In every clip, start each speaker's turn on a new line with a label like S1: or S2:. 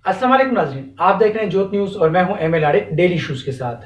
S1: अस्सलाम वालेकुम नाज़रीन, आप देख रहे हैं ज्योत न्यूज़ और मैं हूं एम.एल. आड़े डेली इश्यूज़ के साथ।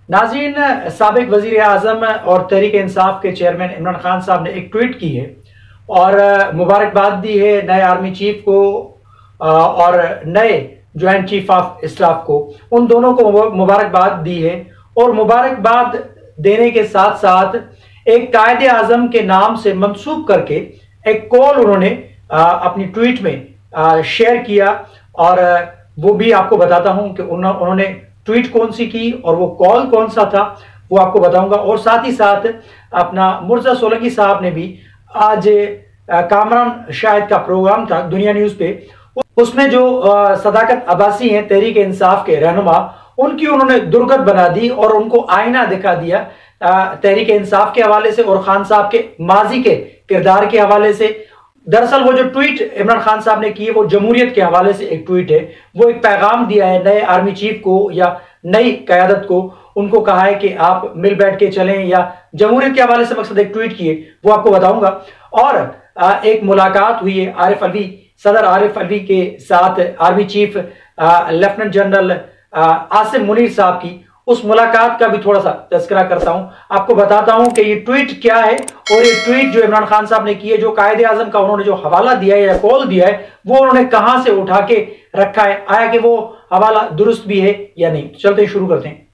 S1: नाज़रीन, साबिक वज़ीर आज़म और तहरीक इंसाफ के चेयरमैन इमरान खान साहब ने एक ट्वीट की है और मुबारकबाद दी है नए आर्मी चीफ को और नए ज्वाइंट चीफ ऑफ स्टाफ को। उन दोनों को मुबारकबाद दी है और मुबारकबाद देने के साथ साथ एक कायदे आज़म के नाम से मंसूब करके एक कॉल उन्होंने अपनी ट्वीट में शेयर किया और वो भी आपको बताता हूं कि उन्होंने ट्वीट कौन सी की और वो कॉल कौन सा था, वो आपको बताऊंगा। और साथ ही साथ अपना मुर्जा सोलंकी साहब ने भी आज कामरान शाहिद का प्रोग्राम था दुनिया न्यूज़ पे, उसमें जो सदाकत अब्बासी हैं तहरीक इंसाफ के रहनुमा, उनकी उन्होंने दुर्गत बना दी और उनको आईना दिखा दिया तहरीक इंसाफ के हवाले से और खान साहब के माजी के किरदार के हवाले से। दरअसल वो जो ट्वीट इमरान खान साहब ने की है वो जमहूरियत के हवाले से एक ट्वीट है। वो एक पैगाम दिया है नए आर्मी चीफ को या नई क़यादत को, उनको कहा है कि आप मिल बैठ के चलें या जमहूरियत के हवाले से मकसद एक ट्वीट किए, वो आपको बताऊंगा। और एक मुलाकात हुई है आरिफ अलवी, सदर आरिफ अलवी के साथ army chief lieutenant general Asim Munir साहब की। उस मुलाकात का भी थोड़ा सा तज़किरा करता हूं, आपको बताता हूं कि ये ट्वीट क्या है और ये ट्वीट जो इमरान खान साहब ने की है, जो कायदे आज़म का उन्होंने जो हवाला दिया है या कॉल दिया है, वो उन्होंने कहां से उठा के रखा है, आया कि वो हवाला दुरुस्त भी है या नहीं। चलते शुरू करते हैं।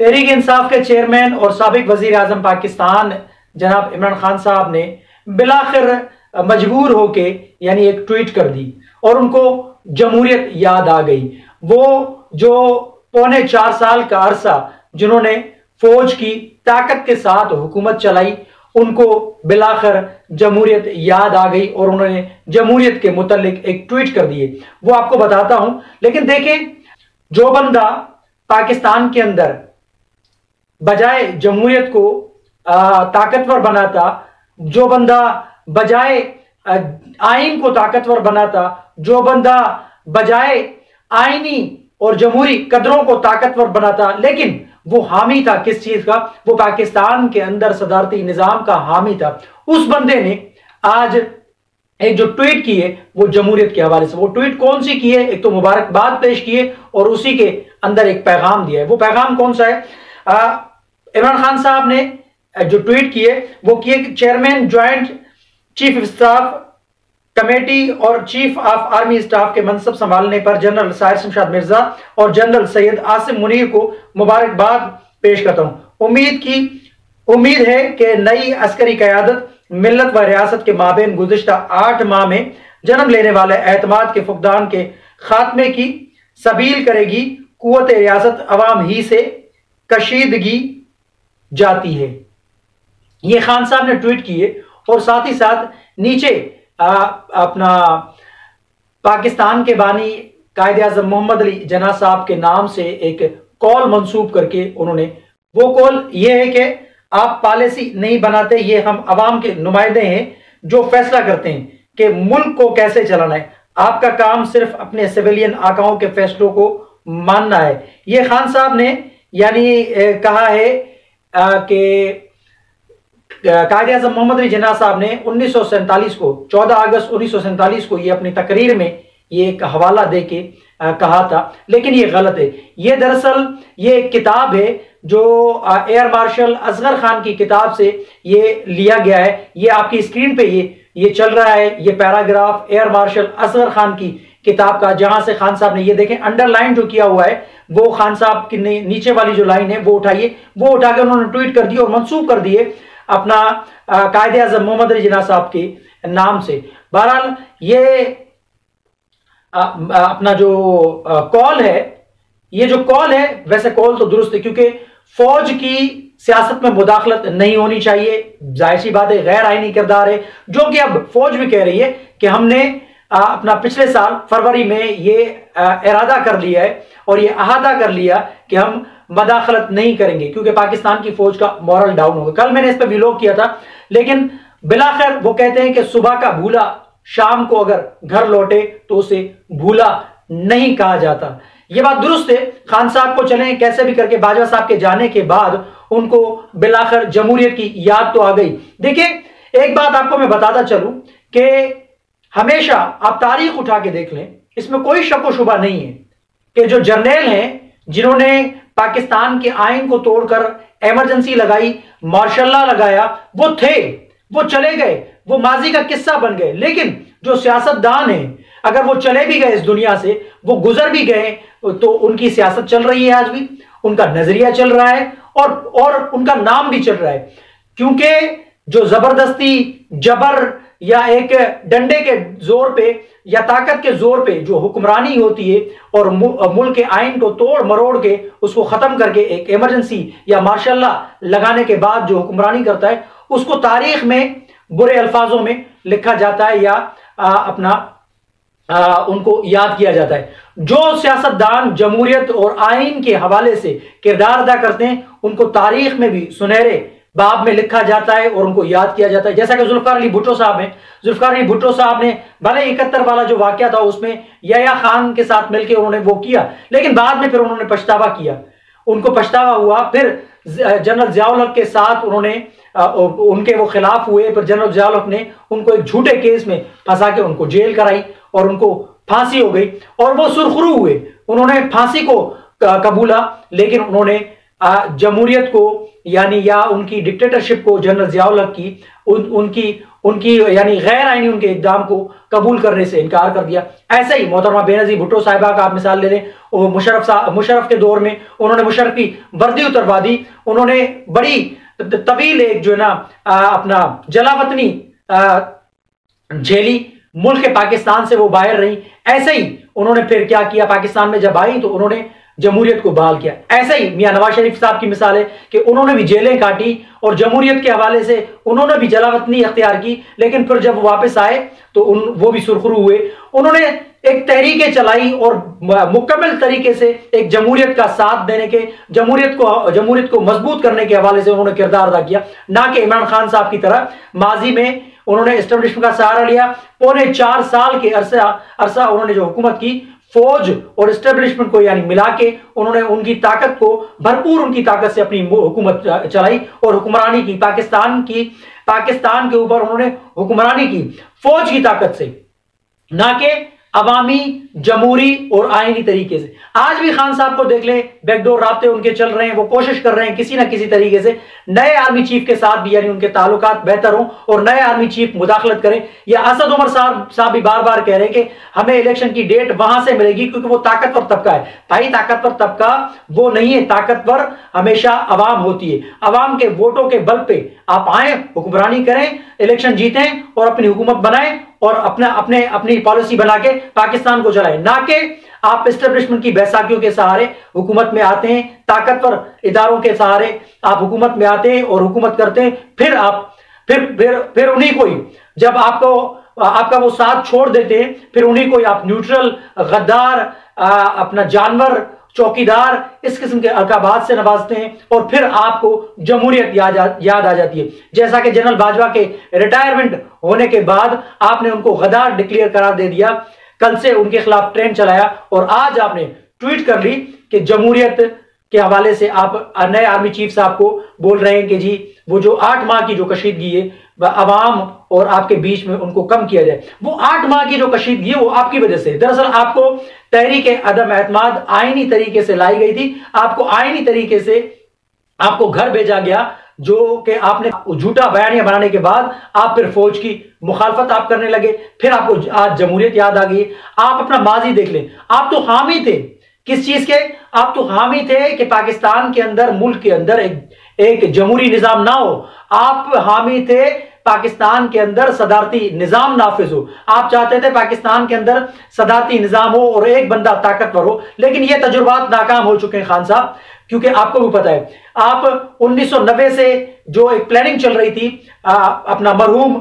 S1: तहरीक इंसाफ के चेयरमैन और साबिक वजीर आज़म पाकिस्तान जनाब इमरान खान साहब ने बिलाखिर मजबूर होके यानी एक ट्वीट कर दी और उनको जमहूरियत याद आ गई। वो जो पौने 4 साल का अरसा जिन्होंने फौज की ताकत के साथ हुकूमत चलाई, उनको बिलाखिर जमहूरियत याद आ गई और उन्होंने जमहूरियत के मुतालिक एक ट्वीट कर दिए, वो आपको बताता हूं। लेकिन देखें, जो बंदा पाकिस्तान के अंदर बजाय जमहूरियत को ताकतवर बनाता, जो बंदा बजाय आइन को ताकतवर बनाता, जो बंदा बजाय आईनी और जमहूरी कदरों को ताकतवर बनाता, लेकिन वो हामी था किस चीज का, वो पाकिस्तान के अंदर सदारती निजाम का हामी था, उस बंदे ने आज एक जो ट्वीट की है वो जमहूरियत के हवाले से। वो ट्वीट कौन सी की है? एक तो मुबारकबाद पेश की है और उसी के अंदर एक पैगाम दिया है। वो पैगाम कौन सा है? इमरान खान साहब ने जो ट्वीट की है वो किए कि chairman joint chief of staff committee और चीफ ऑफ आर्मी स्टाफ के मनसब संभालने पर जनरल साहिर शमशाद मिर्जा और जनरल सैयद आसिम मुनीर को मुबारकबाद पेश करता हूं। उम्मीद है कि नई अस्करी क़यादत मिल्लत व रियासत के माबेन गुज़िश्ता 8 माह में जन्म लेने वाले एतमाद के फुकदान के खात्मे की सबील करेगी। कुव्वत रियासत अवाम ही से कशीदगी जाती है। ये खान साहब ने ट्वीट किए और साथ ही साथ नीचे अपना पाकिस्तान के बानी कायदे आज़म मोहम्मद अली जना साहब के नाम से एक कॉल मंसूब करके उन्होंने, वो कॉल ये है कि आप पॉलिसी नहीं बनाते, ये हम अवाम के नुमाइंदे हैं जो फैसला करते हैं कि मुल्क को कैसे चलाना है। आपका काम सिर्फ अपने सिविलियन आकाओं के फैसलों को मानना है। ये खान साहब ने यानी कहा है कि कायदे आज़म मोहम्मद अली जिन्ना साहब ने 1947 को 14 अगस्त 1947 को ये अपनी तकरीर में ये एक हवाला दे के कहा था, लेकिन ये गलत है। ये दरअसल ये एक किताब है जो एयर मार्शल असगर खान की किताब से ये लिया गया है। ये आपकी स्क्रीन पे ये चल रहा है, ये paragraph air marshal Asghar Khan की किताब का, जहां से खान साहब ने ये देखें अंडरलाइन जो किया हुआ है, वो खान साहब की नीचे वाली जो लाइन है वो उठाइए, वो उठाकर उन्होंने ट्वीट कर दिए और मंसूब कर दिए अपना कायदे आज़म मोहम्मद अली जिन्ना साहब के नाम से। बहरहाल ये अपना जो कॉल है, ये जो कॉल है वैसे कॉल तो दुरुस्त है क्योंकि फौज की सियासत में मुदाखलत नहीं होनी चाहिए, जाहिर सी बात है, गैर आईनी किरदार है, जो कि अब फौज भी कह रही है कि हमने अपना पिछले साल फरवरी में ये इरादा कर लिया है और ये अहादा कर लिया कि हम मदाखलत नहीं करेंगे क्योंकि पाकिस्तान की फौज का मॉरल डाउन होगा। कल मैंने इस पर व्लॉग किया था, लेकिन बिलाखिर वो कहते हैं कि सुबह का भूला शाम को अगर घर लौटे तो उसे भूला नहीं कहा जाता। ये बात दुरुस्त है। खान साहब को चले कैसे भी करके बाजवा साहब के जाने के बाद उनको बिलाखिर जमहूरियत की याद तो आ गई। देखिए, एक बात आपको मैं बताता चलूं कि हमेशा आप तारीख उठा के देख लें, इसमें कोई शक व शुबा नहीं है कि जो जर्नैल हैं जिन्होंने पाकिस्तान के आइन को तोड़कर इमरजेंसी लगाई, मार्शल लॉ लगाया, वो थे, वो चले गए, वो माजी का किस्सा बन गए। लेकिन जो सियासतदान हैं, अगर वो चले भी गए इस दुनिया से, वो गुजर भी गए, तो उनकी सियासत चल रही है आज भी, उनका नजरिया चल रहा है और उनका नाम भी चल रहा है। क्योंकि जो जबरदस्ती, जबर या एक डंडे के जोर पे या ताकत के जोर पे जो हुक्मरानी होती है और मुल्क के आइन को तोड़ मरोड़ के उसको खत्म करके एक इमरजेंसी या मार्शल लॉ लगाने के बाद जो हुक्मरानी करता है, उसको तारीख में बुरे अल्फाजों में लिखा जाता है या उनको याद किया जाता है। जो सियासतदान जमहूरियत और आइन के हवाले से किरदार अदा करते हैं, उनको तारीख में भी सुनहरे बाब में लिखा जाता है और उनको याद किया जाता है। जैसा कि जुल्फकार अली भुट्टो साहब हैं, जुल्फकार अली भुट्टो साहब ने भले 71 वाला जो वाकया था उसमें यहया खान के साथ मिलकर उन्होंने वो किया, लेकिन बाद में फिर उन्होंने पछतावा किया, उनको पछतावा हुआ। फिर जनरल जियाउल हक के साथ उन्होंने उनके वो खिलाफ हुए, फिर जनरल जियाउल हक ने उनको एक झूठे केस में फंसा के उनको जेल कराई और उनको फांसी हो गई और वो सुरखरू हुए, उन्होंने फांसी को कबूला, लेकिन उन्होंने जमहूरियत को यानी या उनकी डिक्टेटरशिप को, जनरल जियाउल हक की उनकी यानी गैर आईनी उनके इक़दाम को कबूल करने से इनकार कर दिया। ऐसे ही मोहतरमा बेनज़ीर भुट्टो साहिबा का आप मिसाल ले लें, मुशर्रफ के दौर में उन्होंने मुशर्रफ की वर्दी उतरवा दी, उन्होंने बड़ी तवील एक जो है ना अपना जलावतनी झेली, मुल्क के पाकिस्तान से वो बाहर रही। ऐसे ही उन्होंने फिर क्या किया, पाकिस्तान में जब आई तो उन्होंने जमहूरियत को बहाल किया। ऐसे ही मियां नवाज शरीफ साहब की मिसाल है कि उन्होंने भी जेलें काटी और जमहूरियत के हवाले से उन्होंने भी जलावतनी अख्तियार की, लेकिन फिर जब वापस आए तो वो भी सुरखरू हुए। उन्होंने एक तहरीकें चलाई और मुकम्मल तरीके से एक जमहूरियत का साथ देने के, जमहूरियत को मजबूत करने के हवाले से उन्होंने किरदार अदा किया, ना कि इमरान खान साहब की तरह माजी में उन्होंने एस्टेब्लिशमेंट का सहारा लिया। 4.25 साल के अरसा उन्होंने जो हुकूमत की, फौज और एस्टेब्लिशमेंट को यानी मिला के उन्होंने उनकी ताकत को भरपूर उनकी ताकत से अपनी हुकूमत चलाई और हुक्मरानी की, पाकिस्तान के ऊपर उन्होंने हुक्मरानी की फौज की ताकत से, ना कि अवामी, जमहूरी और आईनी तरीके से। आज भी खान साहब को देख ले, बैकडोर राब्ते उनके चल रहे हैं, वो कोशिश कर रहे हैं किसी ना किसी तरीके से नए आर्मी चीफ के साथ भी यानी उनके ताल्लुकात बेहतर हों और नए आर्मी चीफ मुदाखलत करें। या असद उमर साहब भी बार बार कह रहे हैं कि हमें इलेक्शन की डेट वहां से मिलेगी क्योंकि वो ताकतवर तबका है। भाई ताकतवर तबका वो नहीं है, ताकतवर हमेशा अवाम होती है। अवाम के वोटों के बल पे आप आए, हुक्मरानी करें, इलेक्शन जीतें और अपनी हुकूमत बनाएं और अपनी पॉलिसी बना के पाकिस्तान को चलाएं, ना कि आप एस्टेब्लिशमेंट की बैसाखियों के सहारे हुकूमत में आते हैं, ताकतवर इदारों के सहारे आप हुकूमत में आते हैं और हुकूमत करते हैं, फिर उन्हीं को ही जब आपका वो साथ छोड़ देते हैं, फिर उन्हीं को ही आप न्यूट्रल, गद्दार, अपना जानवर, चौकीदार, इस किस्म के अलकाबात से नवाजते हैं और फिर आपको जमहूरियत याद आ जाती है। जैसा कि जनरल बाजवा के रिटायरमेंट होने के बाद आपने उनको गद्दार डिक्लेयर करार दे दिया, कल से उनके खिलाफ ट्रेंड चलाया और आज आपने ट्वीट कर ली कि जमहूरियत के हवाले से आप नए आर्मी चीफ साहब को बोल रहे हैं कि जी वो जो 8 माह की जो कशीदगी है अवाम और आपके बीच में उनको कम किया जाए। वो 8 माह की जो कशीदगी है वो आपकी वजह से, दरअसल आपको तहरीक अदम एतमाद आईनी तरीके से लाई गई थी, आपको आईनी तरीके से आपको घर भेजा गया, जो कि आपने झूठा बयानिया बनाने के बाद आप फिर फौज की मुखालफत आप करने लगे, फिर आपको आज जमहूरियत याद आ गई। आप अपना माजी देख लें, आप तो हामी थे किस चीज के, आप तो हामी थे कि पाकिस्तान के अंदर, मुल्क के अंदर एक जमहूरी निजाम ना हो। आप हामी थे पाकिस्तान के अंदर सदारती निजाम नाफिज हो। आप चाहते थे पाकिस्तान के अंदर सदारती निजाम हो और एक बंदा ताकतवर हो, लेकिन ये तजुर्बात नाकाम हो चुके हैं खान साहब, क्योंकि आपको भी पता है आप 1990 से जो एक प्लानिंग चल रही थी, अपना मरहूम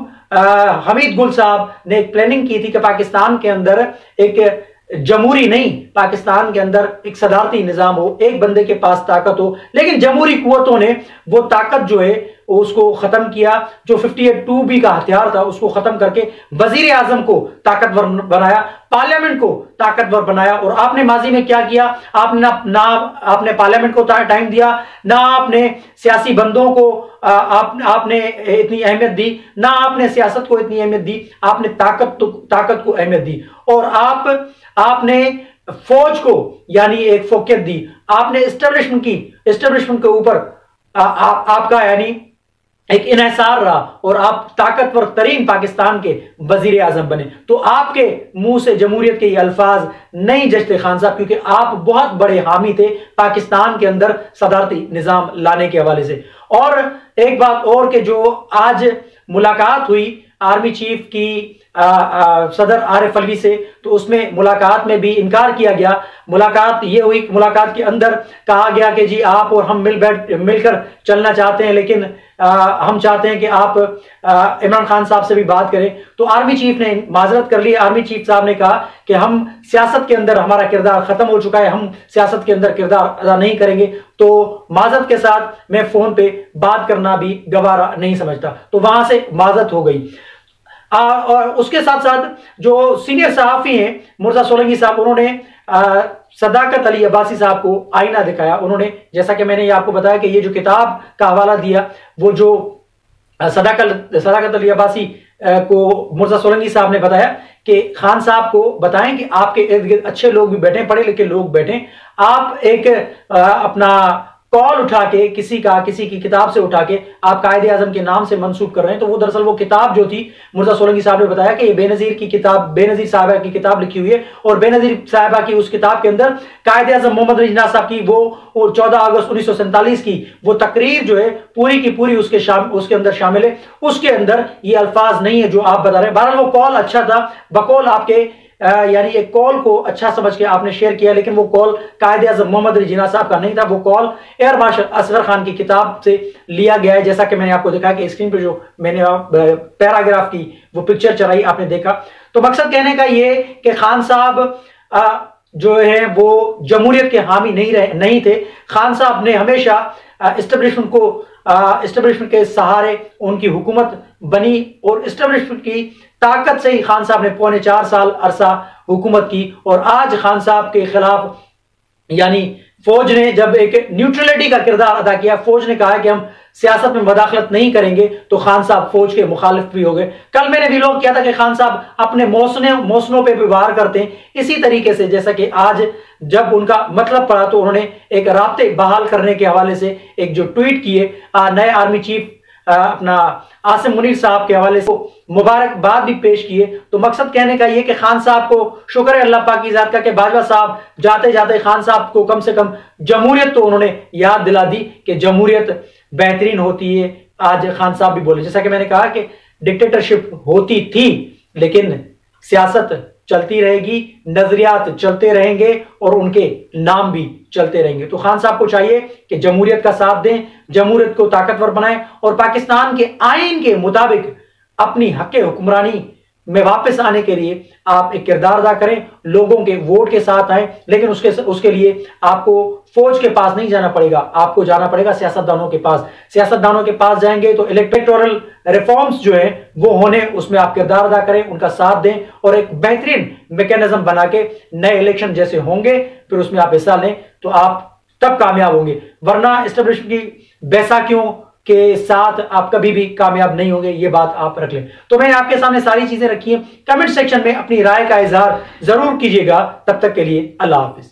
S1: हमीद गुल साहब ने एक प्लानिंग की थी कि पाकिस्तान के अंदर एक जमहूरी नहीं, पाकिस्तान के अंदर एक सदारती निजाम हो, एक बंदे के पास ताकत हो, लेकिन जमहूरी कुव्वतों ने वो ताकत जो है उसको खत्म किया। जो 58(2)B का हथियार था उसको खत्म करके वजीर आजम को ताकतवर बनाया, पार्लियामेंट को ताकतवर बनाया। और आपने माजी में क्या किया, आपने ना आपने पार्लियामेंट को टाइम दिया, ना आपने सियासी बंदों को आपने इतनी अहमियत दी, ना आपने सियासत को इतनी अहमियत दी, आपने ताकत को अहमियत दी। और आप आपने फौज को यानी एक फोकियत दी, आपने एस्टेब्लिशमेंट के ऊपर आपका यानी एक इन्हिसार रहा और आप ताकतवर तरीन पाकिस्तान के वजीर आजम बने। तो आपके मुंह से जमहूरियत के ये अल्फाज नहीं जचते खान साहब, क्योंकि आप बहुत बड़े हामी थे पाकिस्तान के अंदर सदारती निजाम लाने के हवाले से। और एक बात और कि जो आज मुलाकात हुई आर्मी चीफ की सदर आरिफ अलवी से, तो उसमें मुलाकात में भी इनकार किया गया। मुलाकात ये हुई, मुलाकात के अंदर कहा गया कि जी आप और हम मिलकर चलना चाहते हैं, लेकिन हम चाहते हैं कि आप इमरान खान साहब से भी बात करें। तो आर्मी चीफ ने माजरत कर ली। आर्मी चीफ साहब ने कहा कि हम सियासत के अंदर हमारा किरदार खत्म हो चुका है, हम सियासत के अंदर किरदार अदा नहीं करेंगे। तो माजरत के साथ मैं फोन पे बात करना भी गवारा नहीं समझता। तो वहां से माजरत हो गई। और उसके साथ साथ जो सीनियर सहाफी हैं मुर्जा सोलंकी साहब, उन्होंने सदाकत अली अब्बासी साहब को आईना दिखाया। उन्होंने, जैसा कि मैंने ये आपको बताया कि ये जो किताब का हवाला दिया, वो जो सदाकत अली अब्बासी को मुर्जा सोलंकी साहब ने बताया कि खान साहब को बताएं कि आपके इर्द गिर्द अच्छे लोग भी बैठे, पढ़े लिखे लोग बैठे, आप एक अपना कॉल उठा के किसी की किताब से उठा के आप कायदे आजम के नाम से मंसूब कर रहे हैं। तो वो दरअसल वो किताब जो थी, मुर्जा सोलंकी साहब ने बताया कि ये बेनजीर साहबा की किताब लिखी हुई है, और बेनजीर साहबा की उस किताब के अंदर कायदे आजम मोहम्मद अली जिन्ना साहब की वो 14 अगस्त 1947 की वो तकरीर जो है पूरी की पूरी उसके अंदर शामिल है। उसके अंदर ये अल्फाज नहीं है जो आप बता रहे हैं। बहरहाल वो कॉल अच्छा था, बकौल आपके यानी एक कॉल को अच्छा समझ के आपने शेयर किया, लेकिन वो कॉल कायदे आजम मोहम्मद अली जिन्ना साहब का नहीं था। वो call air marshal Asghar Khan की किताब से लिया गया है, जैसा कि मैंने आपको दिखाया कि स्क्रीन पे जो मैंने पैराग्राफ की वो पिक्चर चलाई आपने देखा। तो मकसद कहने का ये कि खान साहब जो है वो जमहूरियत के हामी नहीं थे। खान साहब ने हमेशा एस्टेब्लिशमेंट के सहारे उनकी हुकूमत बनी, और एस्टेब्लिशमेंट की ताकत से ही खान साहब ने 4.25 साल अरसा हुकूमत की। और आज खान साहब के खिलाफ यानी फौज ने जब एक न्यूट्रलिटी का किरदार अदा किया, फौज ने कहा कि हम सियासत में मदाखलत नहीं करेंगे, तो खान साहब फौज के मुखालिफ भी हो गए। कल मैंने भी लोग किया था कि खान साहब अपने मौसनों पे व्यवहार करते हैं इसी तरीके से, जैसा कि आज जब उनका मतलब पड़ा तो उन्होंने एक राब्ते बहाल करने के हवाले से एक जो ट्वीट किए नए आर्मी चीफ अपना आसिम मुनीर साहब के हवाले से मुबारकबाद भी पेश किए। तो मकसद कहने का यह कि खान साहब को शुक्र है अल्लाह पाक की ज़ात का कि बाजवा साहब जाते जाते खान साहब को कम से कम जमहूरियत तो उन्होंने याद दिला दी कि जमहूरियत बेहतरीन होती है। आज खान साहब भी बोले, जैसा कि मैंने कहा कि डिक्टेटरशिप होती थी, लेकिन सियासत चलती रहेगी, नजरियात चलते रहेंगे और उनके नाम भी चलते रहेंगे। तो खान साहब को चाहिए कि जमहूरियत का साथ दें, जमहूरियत को ताकतवर बनाएं और पाकिस्तान के आईन के मुताबिक अपनी हक़ हुक्मरानी में वापस आने के लिए आप एक किरदार अदा करें, लोगों के वोट के साथ आए। लेकिन उसके लिए आपको फौज के पास नहीं जाना पड़ेगा, आपको जाना पड़ेगा सियासतदानों के पास। सियासतदानों के पास जाएंगे तो इलेक्टोरल रिफॉर्म्स जो है वो होने, उसमें आप किरदार अदा करें, उनका साथ दें और एक बेहतरीन मैकेनिज्म बना के नए इलेक्शन जैसे होंगे फिर उसमें आप हिस्सा लें, तो आप तब कामयाब होंगे। वरना एस्टेब्लिशमेंट की बैसाखियों के साथ आप कभी भी कामयाब नहीं होंगे, ये बात आप रख लें। तो मैंने आपके सामने सारी चीजें रखी हैं। कमेंट सेक्शन में अपनी राय का इजहार जरूर कीजिएगा। तब तक के लिए अल्लाह हाफिज।